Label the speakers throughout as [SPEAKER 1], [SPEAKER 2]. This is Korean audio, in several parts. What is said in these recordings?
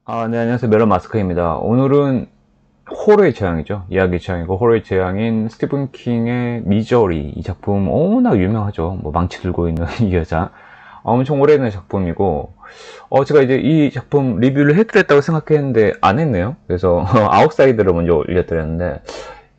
[SPEAKER 1] 네, 안녕하세요. 멜론 마스크입니다. 오늘은 호러의 재앙이죠. 이야기 재앙이고, 호러의 재앙인 스티븐 킹의 미저리. 이 작품 워낙 유명하죠. 뭐, 망치 들고 있는 이 여자. 엄청 오래된 작품이고, 제가 이제 이 작품 리뷰를 해드렸다고 생각했는데, 안 했네요. 그래서, 아웃사이더를 먼저 올려드렸는데,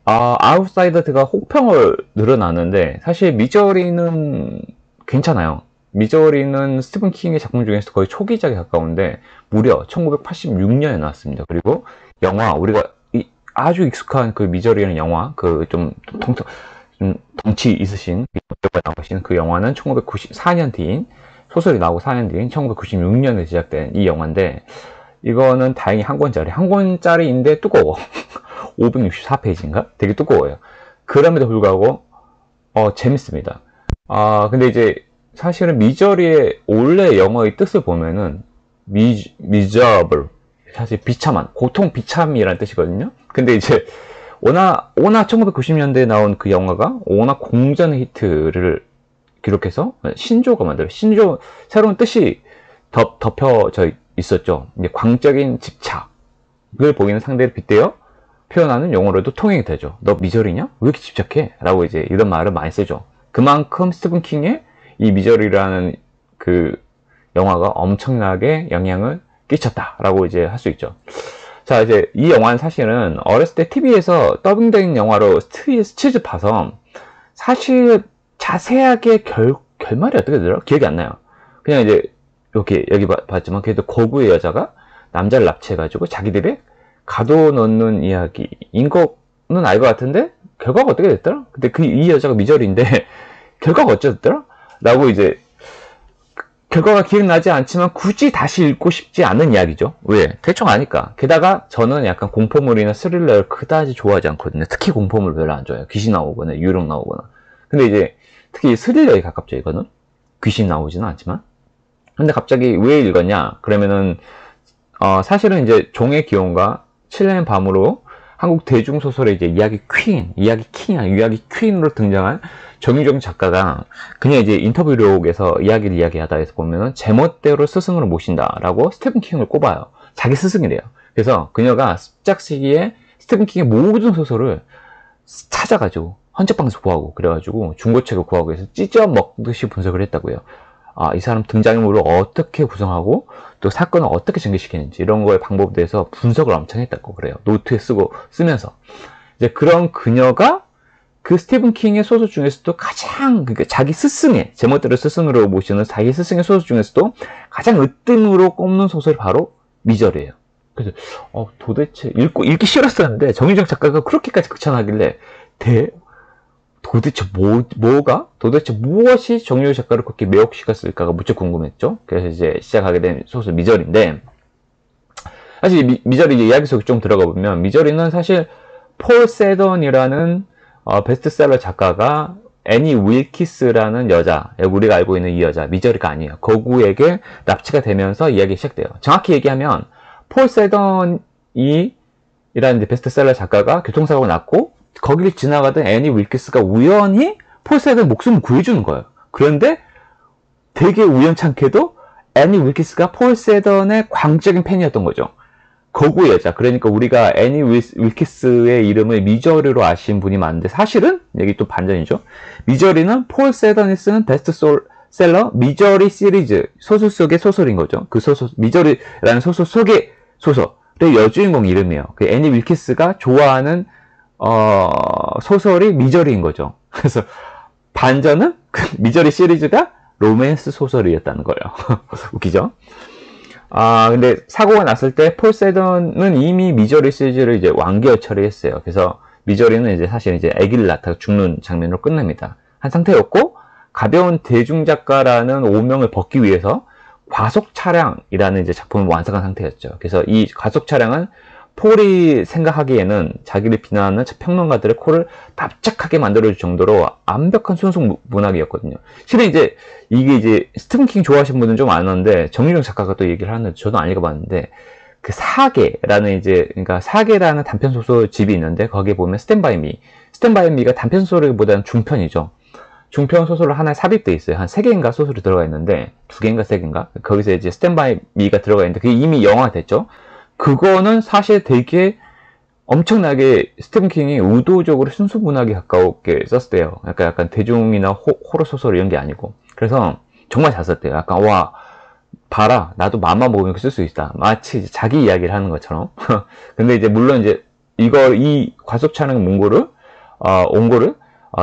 [SPEAKER 1] 아웃사이더가 혹평을 늘어났는데, 사실 미저리는 괜찮아요. 미저리는 스티븐 킹의 작품 중에서 거의 초기작에 가까운데 무려 1986년에 나왔습니다. 그리고 영화 우리가 아주 익숙한 그 미저리라는 영화 그 좀 덩치 있으신 배우가 나오신 그 영화는 1994년 뒤인 소설이 나오고 4년 뒤인 1996년에 제작된 이 영화인데 이거는 다행히 한 권짜리인데 두꺼워. 564페이지인가? 되게 두꺼워요. 그럼에도 불구하고 재밌습니다. 근데 이제 사실은 미저리의 원래 영어의 뜻을 보면은 미저블 사실 비참한 고통 비참이라는 뜻이거든요. 근데 이제 워낙 1990년대에 나온 그 영화가 워낙 공전 히트를 기록해서 신조가 만들어 신조 새로운 뜻이 덮여져 있었죠. 이제 광적인 집착을 보이는 상대를 빗대어 표현하는 용어로도 통용이 되죠. 너 미저리냐? 왜 이렇게 집착해? 라고 이제 이런 말을 많이 쓰죠. 그만큼 스티븐 킹의 이 미저리라는 그 영화가 엄청나게 영향을 끼쳤다라고 이제 할 수 있죠. 자, 이제 이 영화는 사실은 어렸을 때 TV에서 더빙된 영화로 스치즈 봐서 사실 자세하게 결말이 어떻게 되더라? 기억이 안 나요. 그냥 이제 이렇게 여기 봤지만 그래도 거구의 여자가 남자를 납치해가지고 자기들의 가둬놓는 이야기인 거는 알 것 같은데 결과가 어떻게 됐더라? 근데 이 여자가 미저리인데 결과가 어쩌더라? 라고 이제 결과가 기억나지 않지만 굳이 다시 읽고 싶지 않은 이야기죠. 왜? 대충 아니까. 게다가 저는 약간 공포물이나 스릴러를 그다지 좋아하지 않거든요. 특히 공포물 별로 안 좋아해요. 귀신 나오거나 유령 나오거나. 근데 이제 특히 스릴러에 가깝죠, 이거는. 귀신 나오지는 않지만. 근데 갑자기 왜 읽었냐? 그러면은 사실은 이제 종의 기원과 칠레의 밤으로 한국 대중소설의 이제 이야기 퀸으로 등장한 정유정 작가가 그냥 이제 인터뷰록에서 이야기를 이야기하다 해서 보면은 제멋대로 스승으로 모신다라고 스티븐 킹을 꼽아요. 자기 스승이래요. 그래서 그녀가 습작 시기에 스티븐 킹의 모든 소설을 찾아가지고 헌책방에서 구하고 그래가지고 중고책을 구하고 해서 찢어 먹듯이 분석을 했다고요. 이 사람 등장인물을 어떻게 구성하고 또 사건을 어떻게 전개시키는지 이런 거에 방법에 대해서 분석을 엄청 했다고 그래요. 노트에 쓰면서 이제 그런 그녀가 그 스티븐 킹의 소설 중에서도 가장 그러니까 자기 스승의 제멋대로 스승으로 모시는 자기 스승의 소설 중에서도 가장 으뜸으로 꼽는 소설이 바로 미저리예요. 그래서 도대체 읽기 싫었었는데 정유정 작가가 그렇게까지 극찬하길래 도대체 무엇이 정유정 작가를 그렇게 매혹시켰을까가 무척 궁금했죠. 그래서 이제 시작하게 된 소설 미저리인데 사실 미저리 이야기 속에 좀 들어가 보면 미저리는 사실 폴 세던이라는 베스트셀러 작가가 애니 윌키스라는 여자, 우리가 알고 있는 이 여자, 미저리가 아니에요. 거구에게 납치가 되면서 이야기가 시작돼요. 정확히 얘기하면 폴 세던이 이라는 베스트셀러 작가가 교통사고가 났고 거기를 지나가던 애니 윌키스가 우연히 폴 세던 목숨을 구해주는 거예요. 그런데 되게 우연찮게도 애니 윌키스가 폴 세던의 광적인 팬이었던 거죠. 거구의 여자. 그러니까 우리가 애니 윌키스의 이름을 미저리로 아시는 분이 많은데 사실은 여기 또 반전이죠. 미저리는 폴 세던이 쓰는 베스트셀러 미저리 시리즈 소설 속의 소설인 거죠. 그 소설 미저리라는 소설 속의 소설의 여주인공 이름이에요. 그 애니 윌키스가 좋아하는 소설이 미저리인 거죠. 그래서 반전은 미저리 시리즈가 로맨스 소설이었다는 거예요. 웃기죠? 근데 사고가 났을 때 폴 세던은 이미 미저리 시리즈를 이제 완결 처리했어요. 그래서 미저리는 이제 사실 이제 아기를 낳다가 죽는 장면으로 끝납니다. 한 상태였고 가벼운 대중작가라는 오명을 벗기 위해서 과속 차량이라는 이제 작품을 완성한 상태였죠. 그래서 이 과속 차량은 폴이 생각하기에는 자기를 비난하는 평론가들의 코를 납작하게 만들어줄 정도로 완벽한 순수 문학이었거든요. 실은 이제 이게 이제 스티븐 킹 좋아하시는 분은 좀 아는데 정유정 작가가 또 얘기를 하는데 저도 안 읽어봤는데 그 사계라는 그러니까 사계라는 단편 소설 집이 있는데 거기에 보면 스탠바이 미가 단편 소설보다는 중편이죠. 중편 소설로 하나에 삽입돼 있어요. 한 3개인가 소설이 들어가 있는데 2개인가 3개인가 거기서 이제 스탠바이 미가 들어가 있는데 그게 이미 영화가 됐죠. 그거는 사실 되게 엄청나게 스티븐 킹이 의도적으로 순수 문학에 가까웠게 썼대요. 약간 대중이나 호러 소설 이런 게 아니고. 그래서 정말 잘 썼대요. 약간 와 봐라 나도 맘만 먹으면 쓸 수 있다. 마치 자기 이야기를 하는 것처럼. 근데 이제 물론 이제 이 과속차량 원고를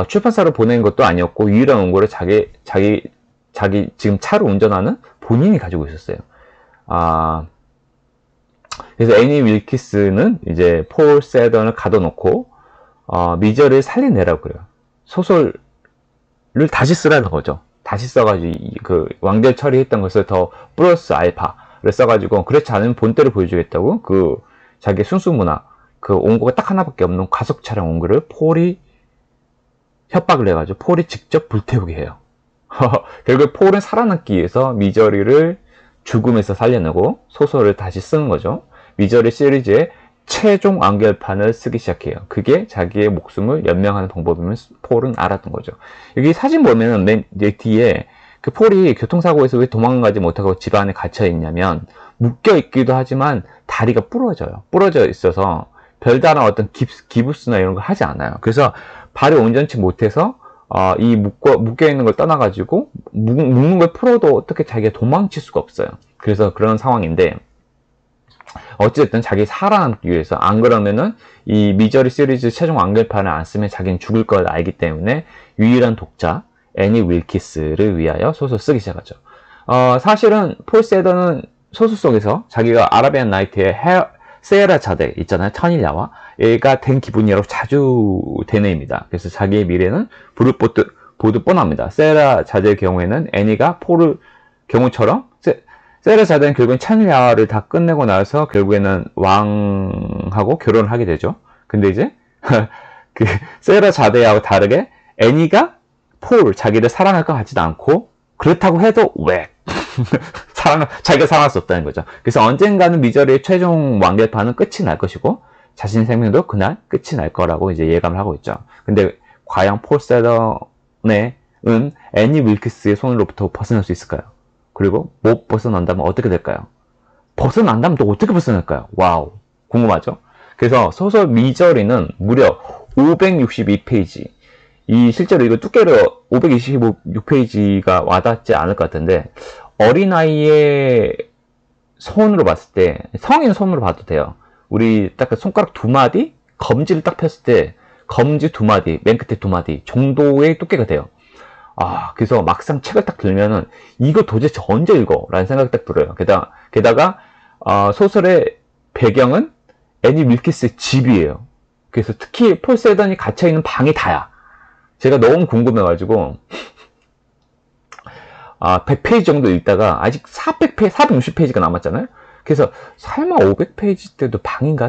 [SPEAKER 1] 출판사로 보낸 것도 아니었고 유일한 원고를 자기 지금 차를 운전하는 본인이 가지고 있었어요. 그래서 애니 윌키스는 이제 폴 세던을 가둬놓고 미저를 살려내라고 그래요. 소설을 다시 쓰라는 거죠. 다시 써가지고 그 완결 처리했던 것을 더 플러스 알파를 써가지고 그렇지 않으면 본때를 보여주겠다고 그 자기 순수문학 그 원고가 딱 하나밖에 없는 과속 차량 원고를 폴이 협박을 해가지고 폴이 직접 불태우게 해요. 결국 폴은 살아남기 위해서 미저리를 죽음에서 살려내고 소설을 다시 쓰는 거죠. 미저리 시리즈의 최종 완결판을 쓰기 시작해요. 그게 자기의 목숨을 연명하는 방법임을 폴은 알았던 거죠. 여기 사진 보면은 맨 뒤에 그 폴이 교통사고에서 왜 도망가지 못하고 집 안에 갇혀 있냐면 묶여 있기도 하지만 다리가 부러져 있어서 별다른 어떤 기부스나 이런 거 하지 않아요. 그래서 발이 온전치 못해서 이 묶여 있는 걸 떠나가지고 묶는 걸 풀어도 어떻게 자기가 도망칠 수가 없어요. 그래서 그런 상황인데 어쨌든 자기 살아남기 위해서 안 그러면은 이 미저리 시리즈 최종 완결판을 안 쓰면 자기는 죽을 걸 알기 때문에 유일한 독자 애니 윌키스를 위하여 소설 쓰기 시작하죠. 사실은 폴 세더는 소설 속에서 자기가 아라비안 나이트의 세라 자데 있잖아요. 천일야와 얘가 된 기분이라고 자주 되뇌입니다. 그래서 자기의 미래는 보드 뻔합니다. 세라 자데의 경우에는 애니가 폴의 경우처럼 세라 자데는 결국엔 천일야를 다 끝내고 나서 결국에는 왕하고 결혼을 하게 되죠. 근데 이제 그 세라 자데하고 다르게 애니가 자기를 사랑할 것 같지도 않고 그렇다고 해도 왜 자기가 사랑할 수 없다는 거죠. 그래서 언젠가는 미저리의 최종 완결판은 끝이 날 것이고 자신의 생명도 그날 끝이 날 거라고 이제 예감을 하고 있죠. 근데 과연 폴 세던의 애니 윌키스의 손으로부터 벗어날 수 있을까요? 그리고 못 벗어난다면 어떻게 될까요? 벗어난다면 또 어떻게 벗어날까요? 와우, 궁금하죠? 그래서 소설 미저리는 무려 562페이지. 실제로 이거 두께로 526페이지가 와닿지 않을 것 같은데, 어린아이의 손으로 봤을 때, 성인 손으로 봐도 돼요. 우리 딱 손가락 2마디? 검지를 딱 폈을 때, 검지 2마디, 맨 끝에 2마디 정도의 두께가 돼요. 그래서 막상 책을 딱 들면은, 이거 도대체 언제 읽어? 라는 생각이 딱 들어요. 게다가, 소설의 배경은 애니 윌키스의 집이에요. 그래서 특히 폴 세던이 갇혀있는 방이 다야. 제가 너무 궁금해가지고 100페이지 정도 읽다가 아직 460페이지가 남았잖아요. 그래서 설마 500페이지 때도 방인가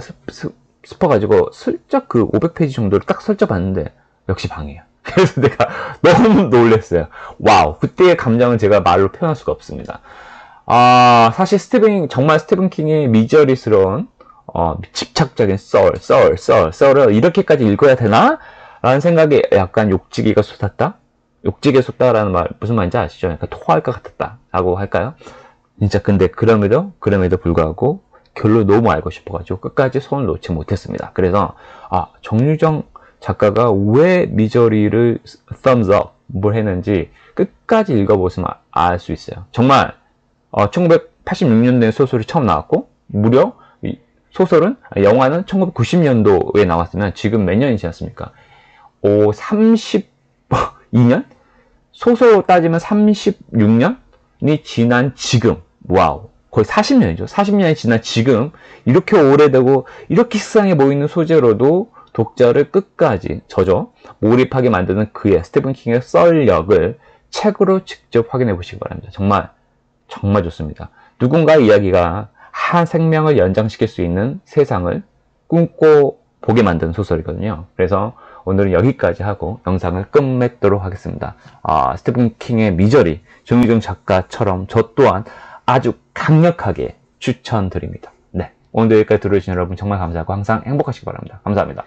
[SPEAKER 1] 싶어가지고 슬쩍 그 500페이지 정도를 딱 설쳐봤는데 역시 방이에요. 그래서 내가 너무 놀랐어요. 와우, 그때의 감정은 제가 말로 표현할 수가 없습니다. 사실 정말 스티븐 킹의 미저리스러운 집착적인 썰을 이렇게까지 읽어야 되나? 라는 생각에 약간 욕지기가 쏟았다? 욕지게 쏟다라는 말 무슨 말인지 아시죠? 약간 토할 것 같았다 라고 할까요? 진짜 근데 그럼에도 불구하고 결론 너무 알고 싶어가지고 끝까지 손을 놓지 못했습니다. 그래서 정유정 작가가 왜 미저리를 thumbs up 뭘 했는지 끝까지 읽어보시면 알 수 있어요. 정말 1986년도에 소설이 처음 나왔고 무려 영화는 1990년도에 나왔으면 지금 몇 년이 지났습니까? 32년? 소설로 따지면 36년이 지난 지금, 와우, 거의 40년이죠. 40년이 지난 지금 이렇게 오래되고 이렇게 식상해 보이는 소재로도 독자를 끝까지 몰입하게 만드는 그의 스티븐 킹의 썰력을 책으로 직접 확인해 보시기 바랍니다. 정말 좋습니다. 누군가의 이야기가 한 생명을 연장시킬 수 있는 세상을 꿈꿔 보게 만드는 소설이거든요. 그래서 오늘은 여기까지 하고 영상을 끝맺도록 하겠습니다. 스티븐 킹의 미저리, 정유정 작가처럼 저 또한 아주 강력하게 추천드립니다. 네, 오늘도 여기까지 들어주신 여러분 정말 감사하고 항상 행복하시기 바랍니다. 감사합니다.